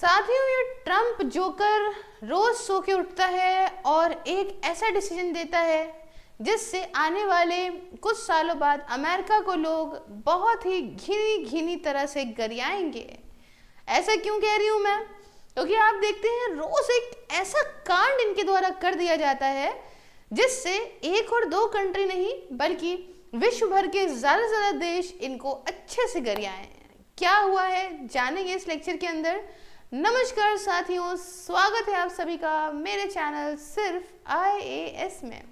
साथियों, ये Trump joker रोज सो के उठता है और एक ऐसा डिसीजन देता है जिससे आने वाले कुछ सालों बाद अमेरिका को लोग बहुत ही घिनी घिनी तरह से गरियाएंगे। ऐसा क्यों कह रही हूँ मैं? क्योंकि आप देखते हैं रोज एक ऐसा कांड इनके द्वारा कर दिया जाता है जिससे एक और दो कंट्री नहीं बल्कि विश्व भर के ज्यादा से ज्यादा देश इनको अच्छे से गरियाए। क्या हुआ है जानेंगे इस लेक्चर के अंदर। नमस्कार साथियों, स्वागत है आप सभी का मेरे चैनल सिर्फ IAS में।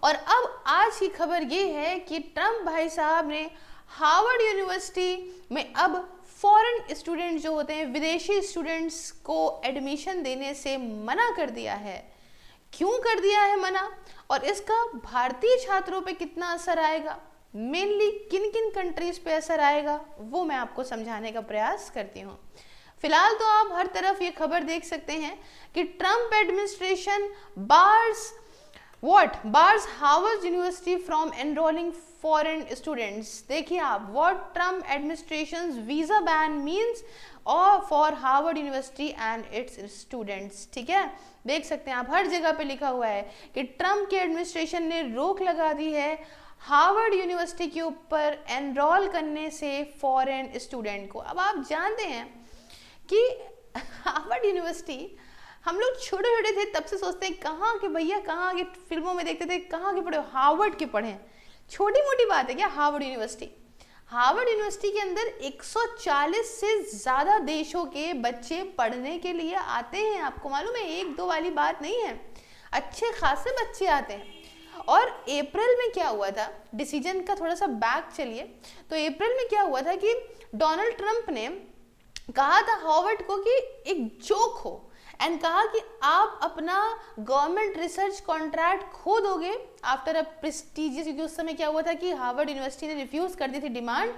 और अब आज की खबर ये है कि ट्रम्प भाई साहब ने हार्वर्ड यूनिवर्सिटी में अब फॉरेन स्टूडेंट जो होते हैं, विदेशी स्टूडेंट्स को एडमिशन देने से मना कर दिया है। क्यों कर दिया है मना और इसका भारतीय छात्रों पे कितना असर आएगा, मेनली किन किन कंट्रीज पे असर आएगा, वो मैं आपको समझाने का प्रयास करती हूँ। फिलहाल तो आप हर तरफ ये खबर देख सकते हैं कि Trump administration bars Harvard University from enrolling foreign students. देखिए आप, what Trump administration visa ban means और for Harvard University and its students. ठीक है, देख सकते हैं आप, हर जगह पे लिखा हुआ है कि ट्रम्प के एडमिनिस्ट्रेशन ने रोक लगा दी है हार्वर्ड यूनिवर्सिटी के ऊपर एनरोल करने से फॉरेन स्टूडेंट को। अब आप जानते हैं कि हार्वर्ड यूनिवर्सिटी, हम लोग छोटे छोटे थे तब से सोचते हैं कहाँ के भैया, कहाँ के फिल्मों में देखते थे कहाँ के पढ़े, हार्वर्ड के पढ़े। छोटी मोटी बात है क्या हार्वर्ड यूनिवर्सिटी? हार्वर्ड यूनिवर्सिटी के अंदर 140 से ज्यादा देशों के बच्चे पढ़ने के लिए आते हैं। आपको मालूम है, एक दो वाली बात नहीं है, अच्छे खासे बच्चे आते हैं। और अप्रैल में क्या हुआ था, डिसीजन का थोड़ा सा बैक चलिए, तो अप्रैल में क्या हुआ था कि डोनाल्ड ट्रम्प ने कहा था हार्वर्ड को कि एक जोक हो एंड कहा कि आप अपना गवर्नमेंट रिसर्च कॉन्ट्रैक्ट खो दोगे आफ्टर अ प्रेस्टिजियस, क्योंकि उस समय क्या हुआ था कि हार्वर्ड यूनिवर्सिटी ने रिफ्यूज कर दी थी demand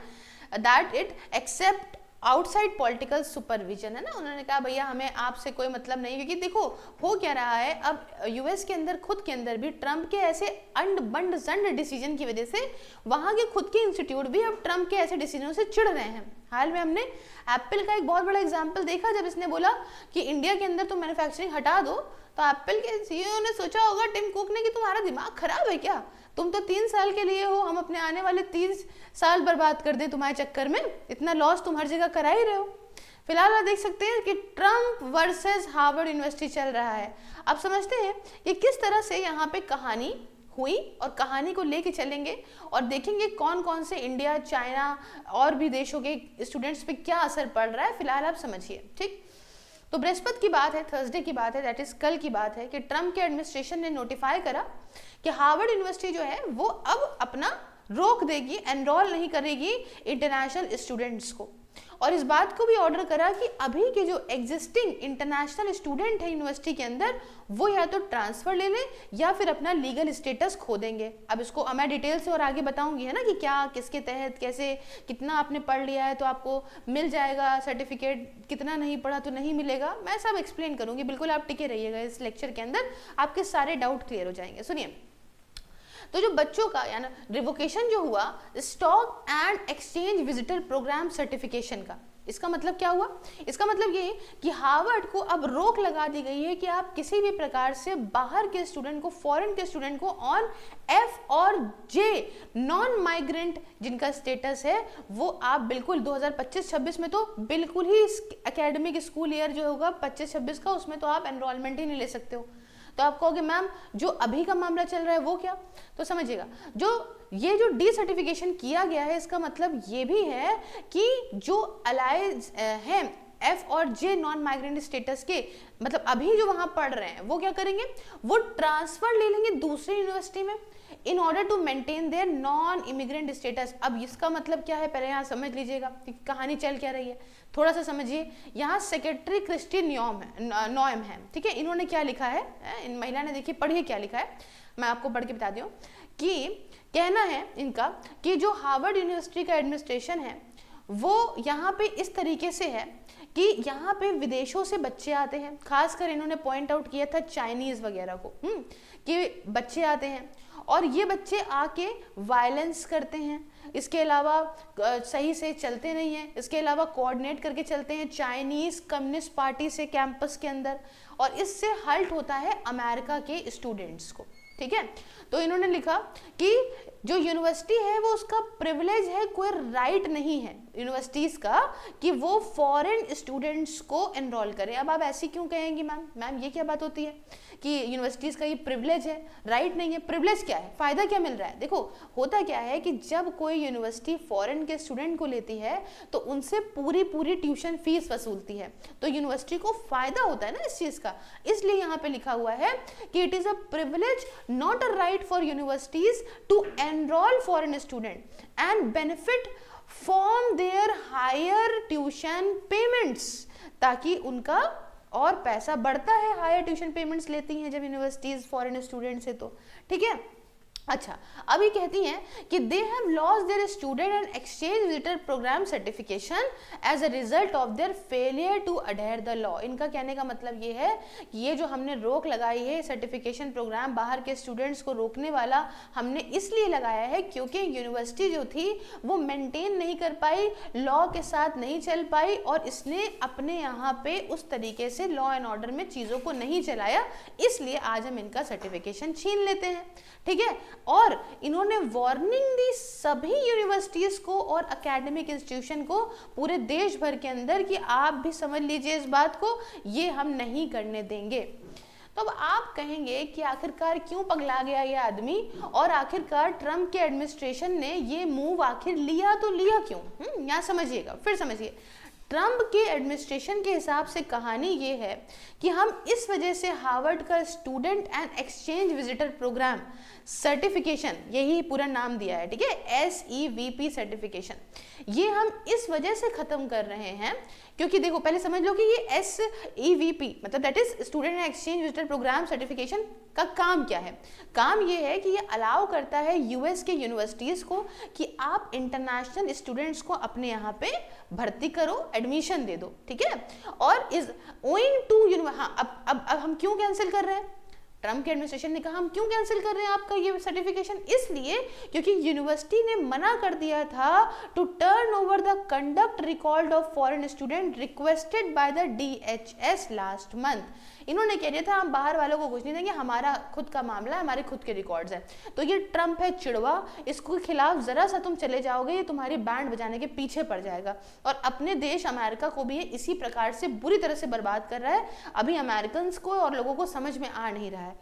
that it accept outside political supervision, है ना। उन्होंने कहा भैया हमें आपसे कोई मतलब नहीं, क्योंकि देखो हो क्या रहा है अब यूएस के अंदर, खुद के अंदर भी ट्रम्प के ऐसे अंड बंड जंड डिसीजन की वजह से वहां के खुद के इंस्टीट्यूट भी अब ट्रम्प के ऐसे डिसीजनों से चिढ़ रहे हैं। हाल में हमने एप्पल का एक बहुत बड़ा एग्जाम्पल देखा, जब इसने बोला कि इंडिया के अंदर तुम मैन्युफैक्चरिंग हटा दो, तो एप्पल के CEO ने सोचा होगा, टिम कुक ने, कि तुम्हारा दिमाग खराब है क्या, तुम तो 3 साल के लिए हो, हम अपने आने वाले 30 साल बर्बाद कर दें तुम्हारे चक्कर में, इतना लॉस तुम हर जगह करा ही रहे हो। फिलहाल आप देख सकते हैं कि ट्रम्प वर्सेस हार्वर्ड यूनिवर्सिटी चल रहा है। अब समझते हैं कि किस तरह से यहाँ पे कहानी हुई और कहानी को लेके चलेंगे और देखेंगे कौन कौन से इंडिया, चाइना और भी देशों के स्टूडेंट्स पे क्या असर पड़ रहा है। फिलहाल आप समझिए, ठीक। तो बृहस्पति की बात है, थर्सडे की बात है, दैट इज कल की बात है कि ट्रम्प के एडमिनिस्ट्रेशन ने नोटिफाई करा कि हार्वर्ड यूनिवर्सिटी जो है वो अब अपना रोक देगी, एनरोल नहीं करेगी इंटरनेशनल स्टूडेंट्स को। और इस बात को भी ऑर्डर करा कि अभी के जो एग्जिस्टिंग इंटरनेशनल स्टूडेंट है यूनिवर्सिटी के अंदर, वो या तो ट्रांसफर ले लें या फिर अपना लीगल स्टेटस खो देंगे। अब इसको मैं डिटेल से और आगे बताऊंगी, है ना, कि क्या किसके तहत कैसे, कितना आपने पढ़ लिया है तो आपको मिल जाएगा सर्टिफिकेट, कितना नहीं पढ़ा तो नहीं मिलेगा, मैं सब एक्सप्लेन करूंगी। बिल्कुल आप टिके रहिएगा इस लेक्चर के अंदर, आपके सारे डाउट क्लियर हो जाएंगे। सुनिए, तो जो बच्चों का यानी रिवोकेशन जो हुआ stock and exchange visitor program certification का, इसका मतलब क्या हुआ? इसका मतलब ये कि हार्वर्ड को अब रोक लगा दी गई है कि आप किसी भी प्रकार से बाहर के स्टूडेंट को, फॉरेन के स्टूडेंट को ऑन F और J नॉन माइग्रेंट जिनका स्टेटस है, वो आप बिल्कुल 2025-26 में तो बिल्कुल ही एकेडमिक स्कूल ईयर जो होगा 25-26 का, उसमें तो आप एनरोलमेंट ही नहीं ले सकते हो। तो आप कहोगे मैम जो अभी का मामला चल रहा है वो क्या? तो समझिएगा, ये जो डी सर्टिफिकेशन किया गया है, इसका मतलब ये भी है कि जो अलाइज हैं F और J नॉन माइग्रेंट स्टेटस के, मतलब अभी जो वहां पढ़ रहे हैं, वो क्या करेंगे, वो ट्रांसफर ले लेंगे दूसरी यूनिवर्सिटी में in order to maintain their non immigrant status. अब इसका मतलब क्या है, पहले यहाँ समझ लीजिएगा कि कहानी चल क्या रही है, थोड़ा सा समझिए। यहाँ सेक्रेटरी क्रिस्टी नॉयम है, ठीक है, इन्होंने क्या लिखा है, इन महिला ने, देखिए पढ़िए क्या लिखा है, मैं आपको पढ़ के बता दूं कि कहना है इनका कि जो हार्वर्ड यूनिवर्सिटी का एडमिनिस्ट्रेशन है वो यहाँ पे इस तरीके से है कि यहाँ पे विदेशों से बच्चे आते हैं, खासकर इन्होंने पॉइंट आउट किया था चाइनीज वगैरह को, कि बच्चे आते हैं और ये बच्चे आके वायलेंस करते हैं, इसके अलावा सही से चलते नहीं हैं, इसके अलावा कोऑर्डिनेट करके चलते हैं चाइनीज कम्युनिस्ट पार्टी से कैंपस के अंदर, और इससे हर्ट होता है अमेरिका के स्टूडेंट्स को। ठीक है, तो इन्होंने लिखा कि जो यूनिवर्सिटी है वो उसका प्रिविलेज है, कोई राइट नहीं है यूनिवर्सिटीज़ का कि वो फॉरेन स्टूडेंट्स को एनरोल करें। अब आप ऐसी क्यों कहेंगी मैम ये क्या बात होती है कि यूनिवर्सिटीज़ का ये प्रिविलेज है, राइट नहीं है? प्रिविलेज क्या है, फ़ायदा क्या मिल रहा है? देखो होता क्या है कि जब कोई यूनिवर्सिटी फॉरेन के स्टूडेंट को लेती है तो उनसे पूरी ट्यूशन फीस वसूलती है, तो यूनिवर्सिटी को फ़ायदा होता है ना इस चीज़ का। इसलिए यहाँ पे लिखा हुआ है कि it is a privilege not a right for universities to enroll foreign student and benefit from their higher tuition payments, ताकि उनका और पैसा बढ़ता है, हायर ट्यूशन पेमेंट्स लेती हैं जब यूनिवर्सिटीज फॉरेन स्टूडेंट से। तो ठीक है, अच्छा अब ये कहती हैं कि they have lost their student and exchange visitor program certification as a result of their failure to adhere the law. इनका कहने का मतलब ये है कि ये जो हमने रोक लगाई है सर्टिफिकेशन प्रोग्राम बाहर के स्टूडेंट्स को रोकने वाला, हमने इसलिए लगाया है क्योंकि यूनिवर्सिटी जो थी वो मेंटेन नहीं कर पाई, लॉ के साथ नहीं चल पाई, और इसने अपने यहाँ पे उस तरीके से लॉ एंड ऑर्डर में चीज़ों को नहीं चलाया, इसलिए आज हम इनका सर्टिफिकेशन छीन लेते हैं। ठीक है, और इन्होंने वार्निंग दी सभी यूनिवर्सिटीज को और एकेडमिक इंस्टीट्यूशन को पूरे देश भर के अंदर कि आप भी समझ लीजिए इस बात को, ये हम नहीं करने देंगे। तो अब आप कहेंगे कि आखिरकार क्यों पगला गया ये आदमी, और आखिरकार ट्रम्प के एडमिनिस्ट्रेशन ने ये मूव आखिर लिया तो लिया क्यों? यहाँ समझिएगा, फिर समझिए। ट्रम्प के एडमिनिस्ट्रेशन के हिसाब से कहानी ये है कि हम इस वजह से हार्वर्ड का student and exchange visitor program certification, यही पूरा नाम दिया है, ठीक है, SEVP सर्टिफिकेशन, ये हम इस वजह से ख़त्म कर रहे हैं क्योंकि देखो पहले समझ लो कि ये SEVP मतलब that is student and exchange visitor program certification का काम क्या है? काम ये है कि ये अलाउ करता है यूएस के यूनिवर्सिटीज़ को कि आप इंटरनेशनल स्टूडेंट्स को अपने यहाँ पे भर्ती करो, एडमिशन दे दो, ठीक है। और इज ओइंग टू हाँ, अब हम क्यों कैंसिल कर रहे हैं? ट्रम्प के एडमिनिस्ट्रेशन ने कहा हम क्यों कैंसिल कर रहे हैं आपका ये सर्टिफिकेशन, इसलिए क्योंकि यूनिवर्सिटी ने मना कर दिया था to turn over the conduct record of foreign student requested by the DHS last month. इन्होंने कह दिया था हम बाहर वालों को कुछ नहीं देंगे, हमारा खुद का मामला है, हमारे खुद के रिकॉर्ड्स हैं। तो ये ट्रम्प है चिड़वा, इसके खिलाफ जरा सा तुम चले जाओगे ये तुम्हारी बैंड बजाने के पीछे पड़ जाएगा, और अपने देश अमेरिका को भी ये इसी प्रकार से बुरी तरह से बर्बाद कर रहा है। अभी अमेरिकन को और लोगों को समझ में आ नहीं रहा है।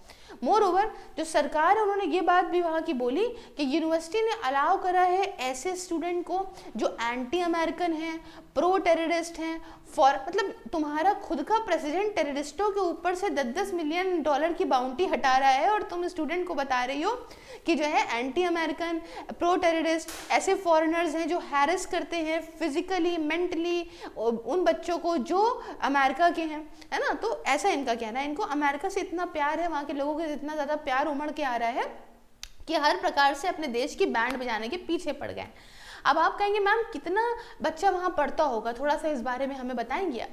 मोर ओवर जो सरकार है उन्होंने ये बात भी वहाँ की बोली कि यूनिवर्सिटी ने अलाउ करा है ऐसे स्टूडेंट को जो एंटी अमेरिकन हैं, प्रो टेररिस्ट हैं, फॉर मतलब तुम्हारा खुद का प्रेसिडेंट टेररिस्टों के ऊपर से 10-10 मिलियन डॉलर की बाउंटी हटा रहा है, और तुम स्टूडेंट को बता रही हो कि जो है एंटी अमेरिकन, प्रो टेररिस्ट ऐसे फॉरेनर्स हैं जो हैरेस करते हैं फिजिकली, मेंटली उन बच्चों को जो अमेरिका के हैं, है ना। तो ऐसा इनका कहना है, इनको अमेरिका से इतना प्यार है, वहाँ के लोगों के इतना ज़्यादा प्यार उमड़ के आ रहा है कि हर प्रकार से अपने देश की बैंड बजाने के पीछे पड़ गए। अब आप कहेंगे मैम कितना बच्चा वहाँ पढ़ता होगा, थोड़ा सा इस बारे में हमें बताएंगे आप?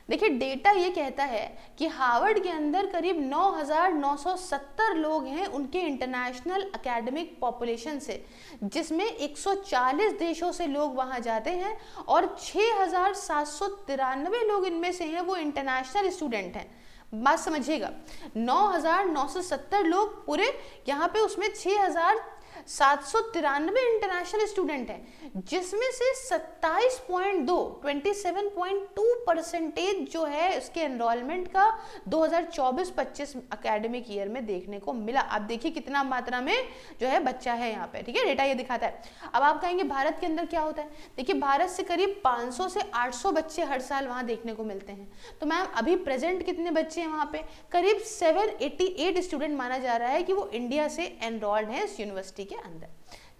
देखिए डेटा ये कहता है कि हार्वर्ड के अंदर करीब 9,970 लोग हैं उनके इंटरनेशनल एकेडमिक पॉपुलेशन से, जिसमें 140 देशों से लोग वहाँ जाते हैं, और 6,793 लोग इनमें से हैं वो इंटरनेशनल स्टूडेंट हैं। बात समझिएगा, 9,970 लोग पूरे यहाँ पे, उसमें 6,793 इंटरनेशनल स्टूडेंट हैं, जिसमें से 27.2% जो है उसके एनरोलमेंट का 2024-25 एकेडमिक ईयर में देखने को मिला। आप देखिए कितना मात्रा में जो है बच्चा है यहाँ पे, ठीक है, डेटा ये दिखाता है। अब आप कहेंगे भारत के अंदर क्या होता है? देखिए भारत से करीब 500 से 800 बच्चे हर साल वहाँ देखने को मिलते हैं। तो मैम अभी प्रेजेंट कितने बच्चे हैं वहाँ पे? करीब 788 स्टूडेंट माना जा रहा है कि वो इंडिया से एनरोल्ड है इस यूनिवर्सिटी के अंदर,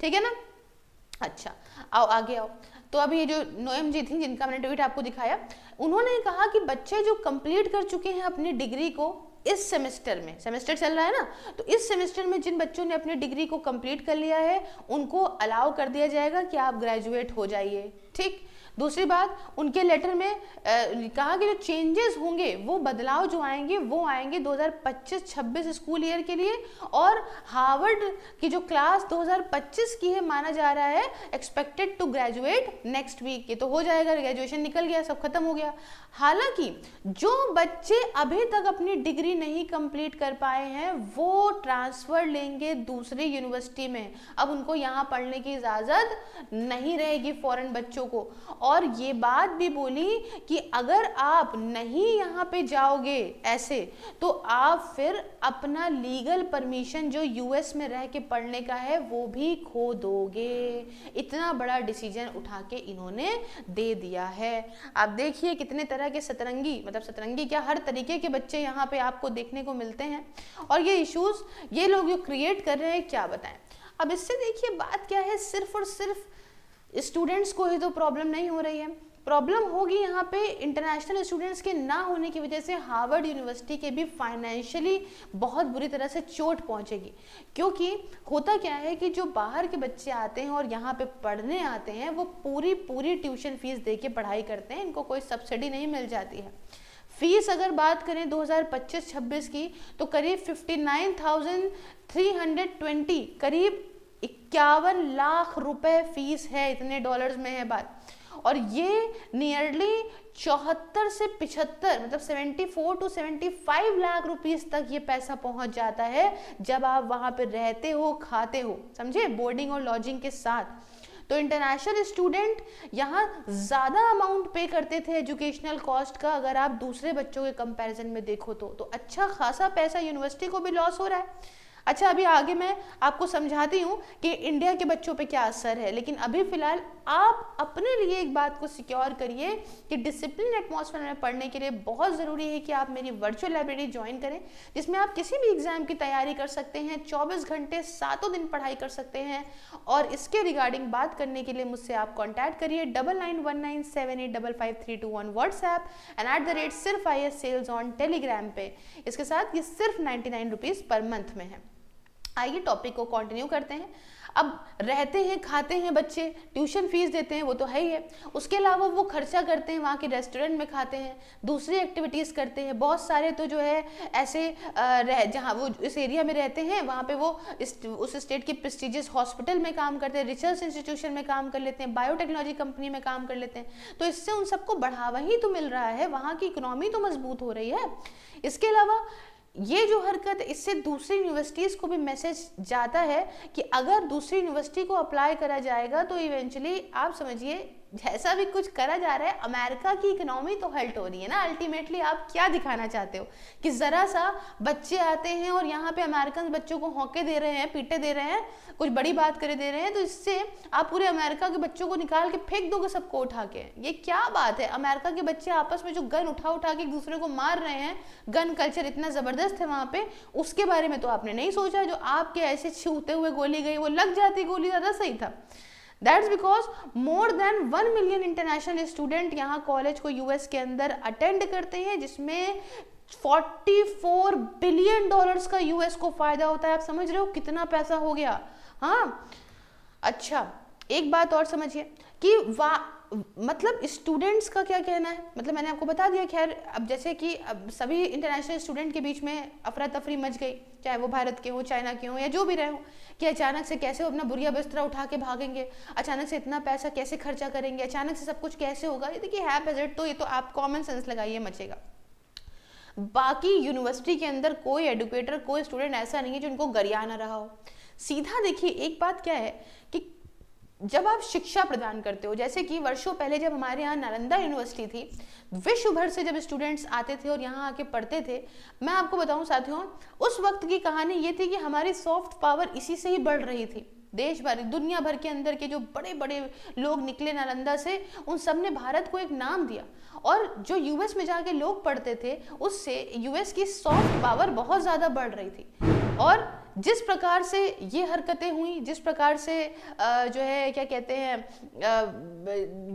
ठीक है ना। अच्छा आओ आगे आओ। तो अभी ये जो नोएम जी थी जिनका मैंने ट्वीट आपको दिखाया, उन्होंने कहा कि बच्चे जो कंप्लीट कर चुके हैं अपनी डिग्री को इस सेमेस्टर में, सेमेस्टर चल रहा है ना, तो इस सेमेस्टर में जिन बच्चों ने अपनी डिग्री को कंप्लीट कर लिया है उनको अलाउ कर दिया जाएगा कि आप ग्रेजुएट हो जाइए, ठीक। दूसरी बात, उनके लेटर में कहा कि जो चेंजेस होंगे, वो बदलाव जो आएंगे वो आएंगे 2025-26 स्कूल ईयर के लिए, और हार्वर्ड की जो क्लास 2025 की है माना जा रहा है expected to graduate next week. ये तो हो जाएगा, ग्रेजुएशन निकल गया, सब खत्म हो गया। हालांकि जो बच्चे अभी तक अपनी डिग्री नहीं कंप्लीट कर पाए हैं वो ट्रांसफर लेंगे दूसरी यूनिवर्सिटी में, अब उनको यहाँ पढ़ने की इजाज़त नहीं रहेगी फॉरेन बच्चों को। और ये बात भी बोली कि अगर आप नहीं यहाँ पे जाओगे ऐसे, तो आप फिर अपना लीगल परमिशन जो यूएस में रह के पढ़ने का है वो भी खो दोगे। इतना बड़ा डिसीजन उठा के इन्होंने दे दिया है। आप देखिए कितने तरह के सतरंगी, मतलब सतरंगी क्या, हर तरीके के बच्चे यहाँ पे आपको देखने को मिलते हैं। और ये इश्यूज ये लोग जो क्रिएट कर रहे हैं क्या बताएं। अब इससे देखिए बात क्या है, सिर्फ और सिर्फ स्टूडेंट्स को ही तो प्रॉब्लम नहीं हो रही है, प्रॉब्लम होगी यहाँ पे इंटरनेशनल स्टूडेंट्स के ना होने की वजह से हार्वर्ड यूनिवर्सिटी के भी फाइनेंशियली बहुत बुरी तरह से चोट पहुँचेगी। क्योंकि होता क्या है कि जो बाहर के बच्चे आते हैं और यहाँ पे पढ़ने आते हैं वो पूरी ट्यूशन फीस दे के पढ़ाई करते हैं, इनको कोई सब्सिडी नहीं मिल जाती है। फीस अगर बात करें 2025-26 की तो करीब 59,320, करीब 51 लाख रुपए फीस है, इतने डॉलर्स में है बात। और ये नियरली 74 से 75 मतलब 74 to 75 लाख रुपीस तक ये पैसा पहुंच जाता है जब आप वहां पे रहते हो, खाते हो, समझे, बोर्डिंग और लॉजिंग के साथ। तो इंटरनेशनल स्टूडेंट यहाँ ज़्यादा अमाउंट पे करते थे एजुकेशनल कॉस्ट का, अगर आप दूसरे बच्चों के कंपैरिजन में देखो तो अच्छा खासा पैसा यूनिवर्सिटी को भी लॉस हो रहा है। अच्छा, अभी आगे मैं आपको समझाती हूँ कि इंडिया के बच्चों पे क्या असर है, लेकिन अभी फिलहाल आप अपने लिए एक बात को सिक्योर करिए कि डिसिप्लिन एटमॉस्फेयर में पढ़ने के लिए बहुत ज़रूरी है कि आप मेरी वर्चुअल लाइब्रेरी ज्वाइन करें, जिसमें आप किसी भी एग्जाम की तैयारी कर सकते हैं, 24 घंटे 7 दिन पढ़ाई कर सकते हैं। और इसके रिगार्डिंग बात करने के लिए मुझसे आप कॉन्टैक्ट करिए 991978555321 WhatsApp and @SIRFIS sales on Telegram पे। इसके साथ ये सिर्फ 99 रुपीज़ पर मंथ में है। आइए टॉपिक को कंटिन्यू करते हैं। अब रहते हैं, खाते हैं बच्चे, ट्यूशन फीस देते हैं, वो तो है ही है, उसके अलावा वो खर्चा करते हैं, वहाँ के रेस्टोरेंट में खाते हैं, दूसरी एक्टिविटीज़ करते हैं। बहुत सारे तो जो है ऐसे जहाँ वो इस एरिया में रहते हैं वहाँ पे वो उस स्टेट के प्रेस्टिजियस हॉस्पिटल में काम करते हैं, रिसर्च इंस्टीट्यूशन में काम कर लेते हैं, बायोटेक्नोलॉजी कंपनी में काम कर लेते हैं। तो इससे उन सबको बढ़ावा ही तो मिल रहा है, वहाँ की इकोनॉमी तो मजबूत हो रही है। इसके अलावा ये जो हरकत, इससे दूसरी यूनिवर्सिटीज़ को भी मैसेज जाता है कि अगर दूसरी यूनिवर्सिटी को अप्लाई करा जाएगा तो इवेंचुअली आप समझिए जैसा भी कुछ करा जा रहा है, अमेरिका की इकोनॉमी तो हल्ट हो रही है ना। अल्टीमेटली आप क्या दिखाना चाहते हो कि ज़रा सा बच्चे आते हैं और यहाँ पे अमेरिकन बच्चों को हौके दे रहे हैं, पीटे दे रहे हैं, कुछ बड़ी बात करे दे रहे हैं, तो इससे आप पूरे अमेरिका के बच्चों को निकाल के फेंक दोगे सबको उठा के। ये क्या बात है? अमेरिका के बच्चे आपस में जो गन उठा के एक दूसरे को मार रहे हैं, गन कल्चर इतना ज़बरदस्त है वहाँ पे, उसके बारे में तो आपने नहीं सोचा। जो आपके ऐसे छूते हुए गोली गई, वो लग जाती गोली ज़्यादा सही था। That's because more than 1 million international student यहाँ कॉलेज को यूएस के अंदर अटेंड करते हैं, जिसमें $44 बिलियन का यूएस को फायदा होता है। आप समझ रहे हो कितना पैसा हो गया? हाँ, अच्छा एक बात और समझिए कि मतलब स्टूडेंट्स का क्या कहना है, मतलब मैंने आपको बता दिया। खैर, अब जैसे कि अब सभी इंटरनेशनल स्टूडेंट के बीच में अफरा तफरी मच गई, चाहे वो भारत के हो, चाइना के हो, या जो भी रहे हो, कि अचानक से कैसे वो अपना बुरिया बिस्तरा उठा के भागेंगे, अचानक से इतना पैसा कैसे खर्चा करेंगे, अचानक से सब कुछ कैसे होगा। ये देखिए है बजट, तो ये तो आप कॉमन सेंस लगाइए, मचेगा। बाकी यूनिवर्सिटी के अंदर कोई एडुकेटर, कोई स्टूडेंट ऐसा नहीं है जो उनको गरिया ना रहा हो। सीधा देखिए, एक बात क्या है कि जब आप शिक्षा प्रदान करते हो, जैसे कि वर्षों पहले जब हमारे यहाँ नालंदा यूनिवर्सिटी थी, विश्व भर से जब स्टूडेंट्स आते थे और यहाँ आके पढ़ते थे, मैं आपको बताऊं साथियों, उस वक्त की कहानी ये थी कि हमारी सॉफ्ट पावर इसी से ही बढ़ रही थी। देश भर, दुनिया भर के अंदर के जो बड़े बड़े लोग निकले नालंदा से, उन सब ने भारत को एक नाम दिया, और जो यूएस में जाके लोग पढ़ते थे, उससे यूएस की सॉफ्ट पावर बहुत ज़्यादा बढ़ रही थी। और जिस प्रकार से ये हरकतें हुई, जिस प्रकार से जो है क्या कहते हैं,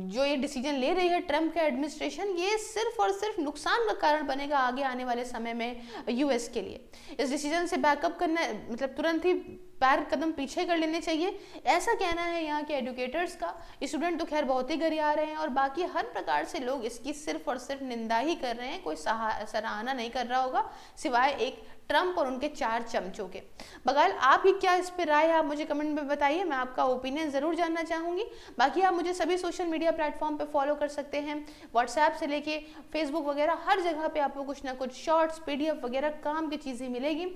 जो ये डिसीजन ले रही है ट्रम्प का एडमिनिस्ट्रेशन, ये सिर्फ और सिर्फ नुकसान का कारण बनेगा आगे आने वाले समय में यूएस के लिए। इस डिसीजन से बैकअप करना, मतलब तुरंत ही पैर कदम पीछे कर लेने चाहिए, ऐसा कहना है यहाँ के एडुकेटर्स का। स्टूडेंट तो खैर बहुत ही गरिया रहे हैं और बाकी हर प्रकार से लोग इसकी सिर्फ और सिर्फ निंदा ही कर रहे हैं, कोई सराहना नहीं कर रहा होगा सिवाय एक ट्रम्प और उनके 4 चमचों के। बगैर आपकी क्या इस पर राय है आप मुझे कमेंट में बताइए, मैं आपका ओपिनियन ज़रूर जानना चाहूँगी। बाकी आप मुझे सभी सोशल मीडिया प्लेटफॉर्म पे फॉलो कर सकते हैं, व्हाट्सएप से लेके फेसबुक वगैरह हर जगह पे आपको कुछ ना कुछ शॉर्ट्स PDF वगैरह काम की चीज़ें मिलेगी।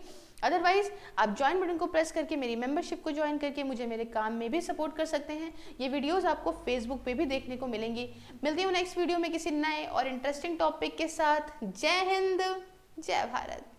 अदरवाइज आप ज्वाइन बटन को प्रेस करके मेरी मेंबरशिप को ज्वाइन करके मुझे मेरे काम में भी सपोर्ट कर सकते हैं। ये वीडियोस आपको फेसबुक पे भी देखने को मिलेंगी। मिलती हूँ नेक्स्ट वीडियो में किसी नए और इंटरेस्टिंग टॉपिक के साथ। जय हिंद, जय भारत।